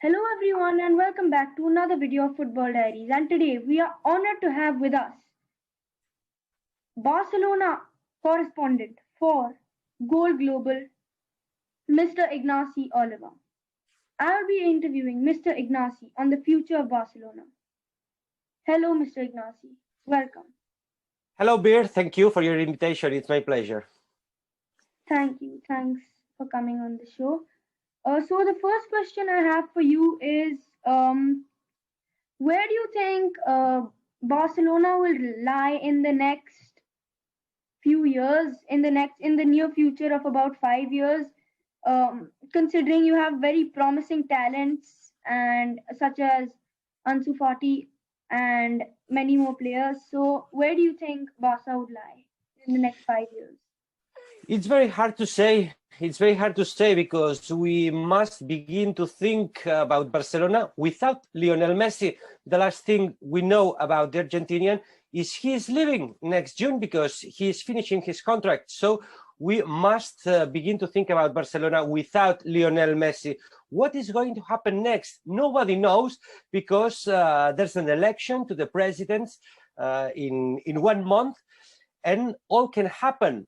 Hello everyone and welcome back to another video of Football Diaries, and today we are honored to have with us Barcelona Correspondent for Goal Global, Mr. Ignasi Oliva. I'll be interviewing Mr. Ignasi on the future of Barcelona. Hello Mr. Ignasi, welcome. Hello, Beer. Thank you for your invitation. It's my pleasure. Thank you. Thanks for coming on the show. So the first question I have for you is, where do you think Barcelona will lie in the next few years, in the near future of about 5 years, considering you have very promising talents and such as Ansu Fati and many more players. So where do you think Barca would lie in the next 5 years? It's very hard to say. It's very hard to say because we must begin to think about Barcelona without Lionel Messi. The last thing we know about the Argentinian is he is leaving next June because he is finishing his contract. So we must begin to think about Barcelona without Lionel Messi. What is going to happen next? Nobody knows because there's an election to the president in 1 month, and all can happen.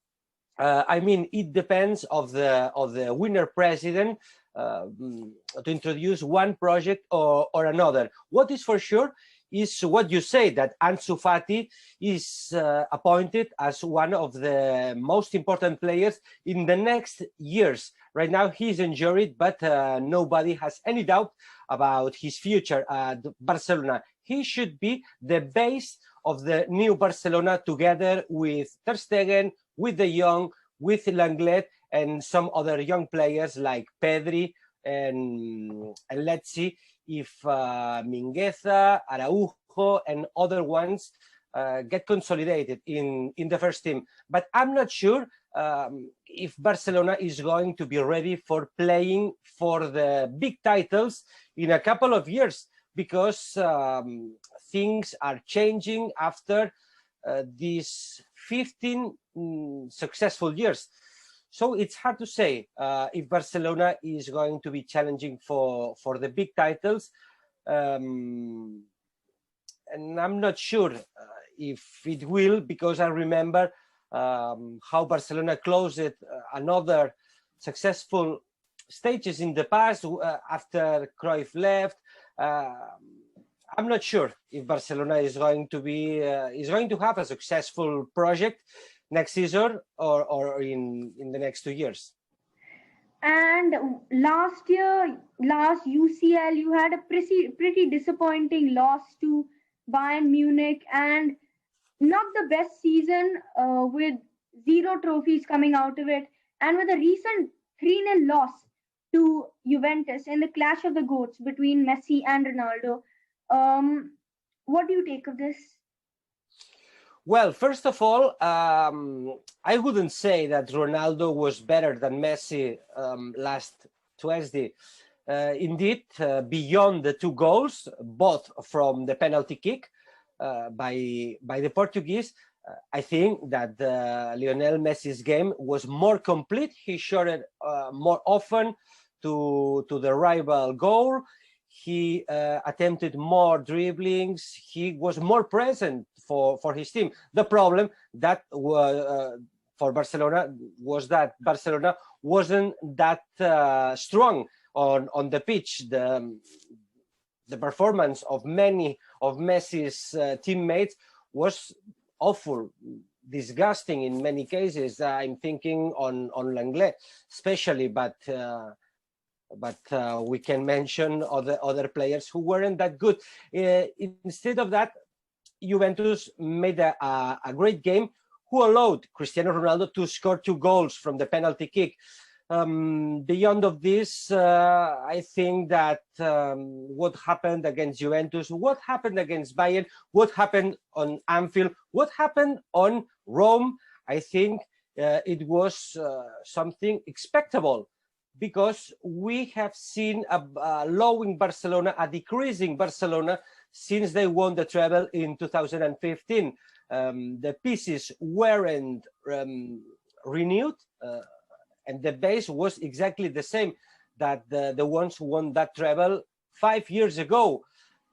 I mean, it depends of the winner president to introduce one project or another. What is for sure is what you say, that Ansu Fati is appointed as one of the most important players in the next years. Right now he's injured, but nobody has any doubt about his future at Barcelona. He should be the base of the new Barcelona, together with Ter Stegen, with the Jong, with Lenglet, and some other young players like Pedri, and let's see if Mingueza, Araujo, and other ones get consolidated in the first team. But I'm not sure if Barcelona is going to be ready for playing for the big titles in a couple of years, because things are changing after these 15 successful years. So it's hard to say if Barcelona is going to be challenging for the big titles. And I'm not sure if it will, because I remember how Barcelona closed another successful stages in the past after Cruyff left. I'm not sure if Barcelona is going to have a successful project next season or in the next 2 years. And last UCL, you had a pretty disappointing loss to Bayern Munich, and not the best season, with 0 trophies coming out of it, and with a recent 3-0 loss to Juventus in the clash of the goats between Messi and Ronaldo. What do you take of this? Well, first of all, I wouldn't say that Ronaldo was better than Messi last Tuesday. Indeed, beyond the 2 goals, both from the penalty kick by the Portuguese, I think that Lionel Messi's game was more complete. He shot it more often to the rival goal. He attempted more dribblings. He was more present for his team. The problem that for Barcelona was that Barcelona wasn't that strong on the pitch. The performance of many of Messi's teammates was awful, disgusting in many cases. I'm thinking on Lenglet especially, but we can mention other players who weren't that good. Instead of that, Juventus made a great game, who allowed Cristiano Ronaldo to score 2 goals from the penalty kick. Beyond of this, I think that what happened against Juventus, what happened against Bayern, what happened on Anfield, what happened on Rome, I think it was something expectable, because we have seen a lowing Barcelona, a decreasing Barcelona since they won the treble in 2015. The pieces weren't renewed, and the base was exactly the same that the ones who won that treble 5 years ago.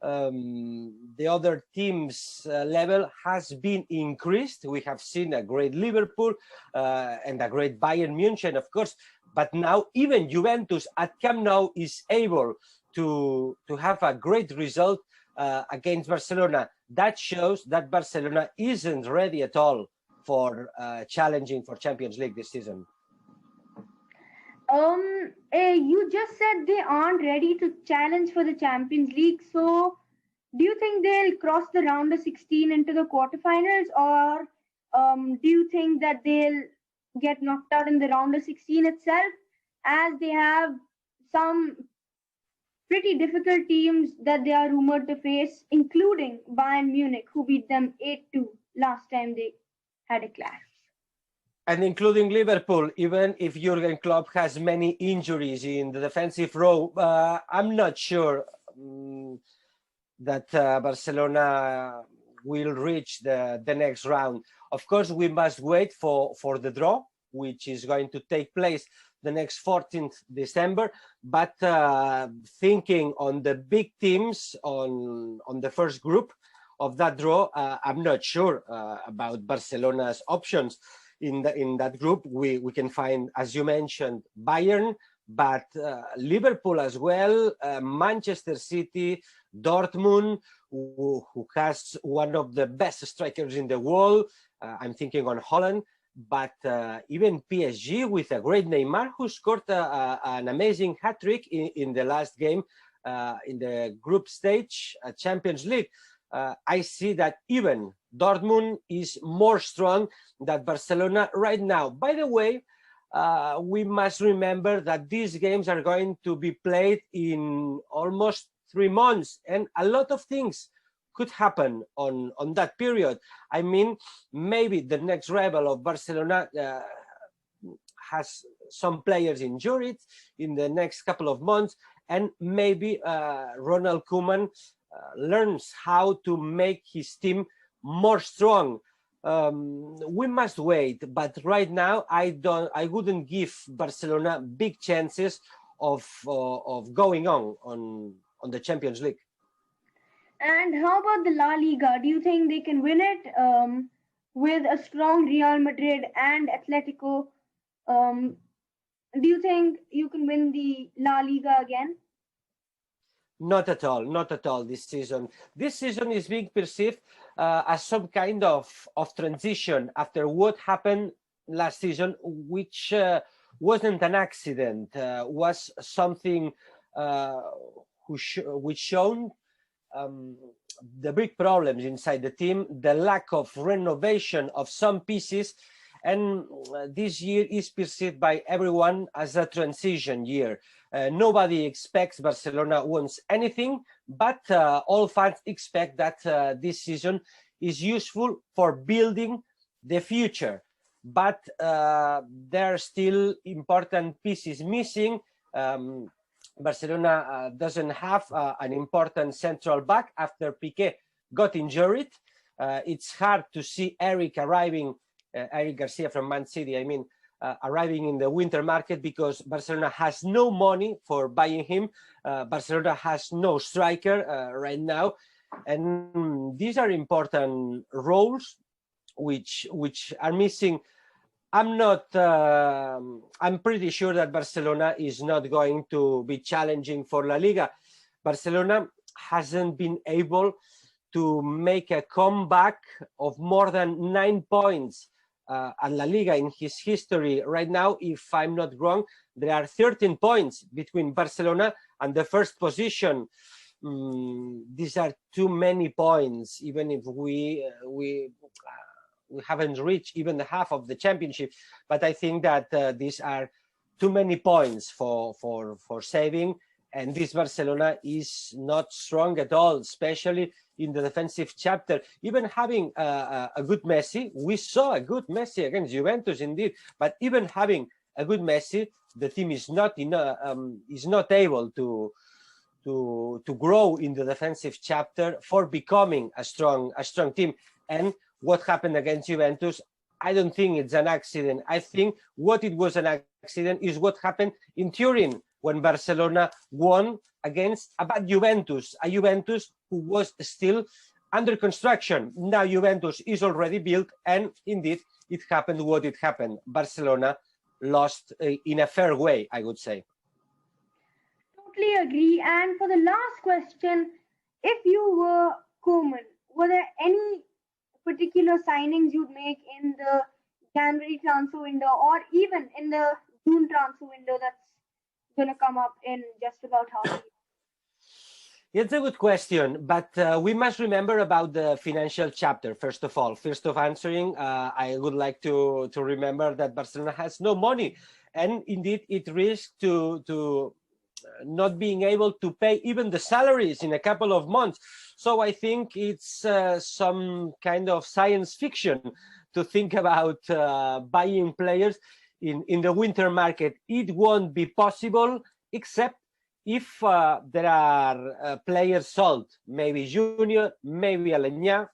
The other team's level has been increased. We have seen a great Liverpool and a great Bayern Munich, of course, but now even Juventus at Camp Nou is able to have a great result against Barcelona. That shows that Barcelona isn't ready at all for challenging for Champions League this season. You just said they aren't ready to challenge for the Champions League. So, do you think they'll cross the round of 16 into the quarterfinals, or do you think that they'll get knocked out in the round of 16 itself, as they have some pretty difficult teams that they are rumored to face, including Bayern Munich, who beat them 8-2 last time they had a clash? And including Liverpool, even if Jurgen Klopp has many injuries in the defensive row, I'm not sure that Barcelona will reach the next round. Of course, we must wait for the draw, which is going to take place the next 14th December. But thinking on the big teams on the first group of that draw, I'm not sure about Barcelona's options. In that group, we can find, as you mentioned, Bayern, but Liverpool as well, Manchester City, Dortmund, who has one of the best strikers in the world. I'm thinking on Holland, but even PSG with a great Neymar, who scored an amazing hat-trick in the last game in the group stage at Champions League. I see that even Dortmund is more strong than Barcelona right now. By the way, we must remember that these games are going to be played in almost 3 months, and a lot of things could happen on that period. I mean, maybe the next rival of Barcelona has some players injured in the next couple of months, and maybe Ronald Koeman learns how to make his team more strong. We must wait, but right now I wouldn't give Barcelona big chances of going on the Champions League. And how about the La Liga? Do you think they can win it with a strong Real Madrid and Atletico? Do you think you can win the La Liga again? Not at all, not at all this season. This season is being perceived as some kind of transition after what happened last season, which wasn't an accident, was something which shown the big problems inside the team, the lack of renovation of some pieces, and this year is perceived by everyone as a transition year. Nobody expects Barcelona wants anything, but all fans expect that this season is useful for building the future. But there are still important pieces missing. Barcelona doesn't have an important central back after Piqué got injured. It's hard to see Eric Garcia from Man City, I mean, arriving in the winter market because Barcelona has no money for buying him. Barcelona has no striker right now. And these are important roles which are missing. I'm pretty sure that Barcelona is not going to be challenging for La Liga. Barcelona hasn't been able to make a comeback of more than 9 points at La Liga in his history. Right now, if I'm not wrong, there are 13 points between Barcelona and the first position. These are too many points, even if we haven't reached even the half of the championship. But I think that these are too many points for saving, and this Barcelona is not strong at all, especially in the defensive chapter. Even having a good Messi, we saw a good Messi against Juventus indeed, but even having a good Messi, the team is not able to grow in the defensive chapter for becoming a strong team. And what happened against Juventus, I don't think it's an accident. I think what it was an accident is what happened in Turin when Barcelona won against a bad Juventus, a Juventus who was still under construction. Now Juventus is already built, and indeed it happened what it happened. Barcelona lost in a fair way, I would say. Totally agree. And for the last question, if you were Koeman, were there any particular signings you'd make in the January transfer window or even in the June transfer window that's going to come up in just about half a year? It's a good question, but we must remember about the financial chapter, first of all. First of answering, I would like to remember that Barcelona has no money, and indeed it risks to not being able to pay even the salaries in a couple of months. So I think it's some kind of science fiction to think about buying players in the winter market. It won't be possible except if there are players sold, maybe Junior, maybe Alenya,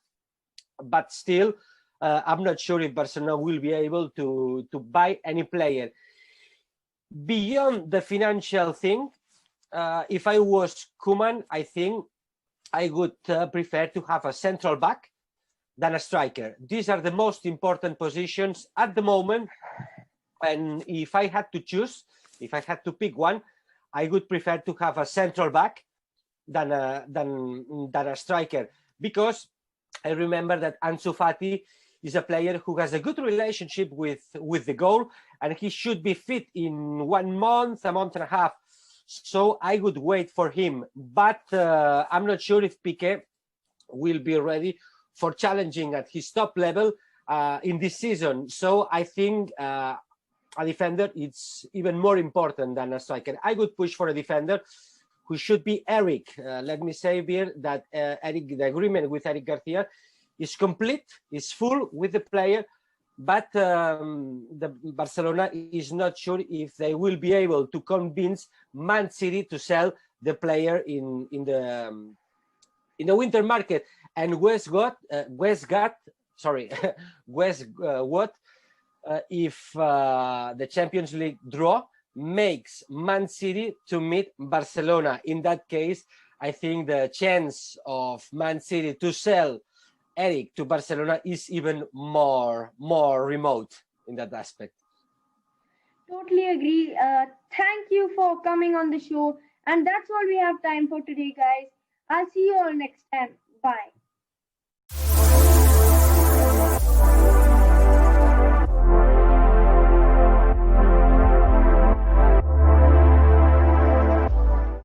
but still, I'm not sure if Barcelona will be able to buy any player. Beyond the financial thing, if I was Koeman, I think I would prefer to have a central back than a striker. These are the most important positions at the moment. And if I had to choose, if I had to pick one, I would prefer to have a central back than a striker, because I remember that Ansu Fati is a player who has a good relationship with the goal, and he should be fit in 1 month, a month and a half. So I would wait for him, but I'm not sure if Piqué will be ready for challenging at his top level in this season. So I think a defender, it's even more important than a striker. I would push for a defender who should be Eric. Let me say here that Eric, the agreement with Eric Garcia is complete, is full with the player, but the Barcelona is not sure if they will be able to convince Man City to sell the player in the winter market. And Westwood, if the Champions League draw makes Man City to meet Barcelona. In that case, I think the chance of Man City to sell Eric to Barcelona is even more remote in that aspect. Totally agree. Thank you for coming on the show. And that's all we have time for today, guys. I'll see you all next time. Bye.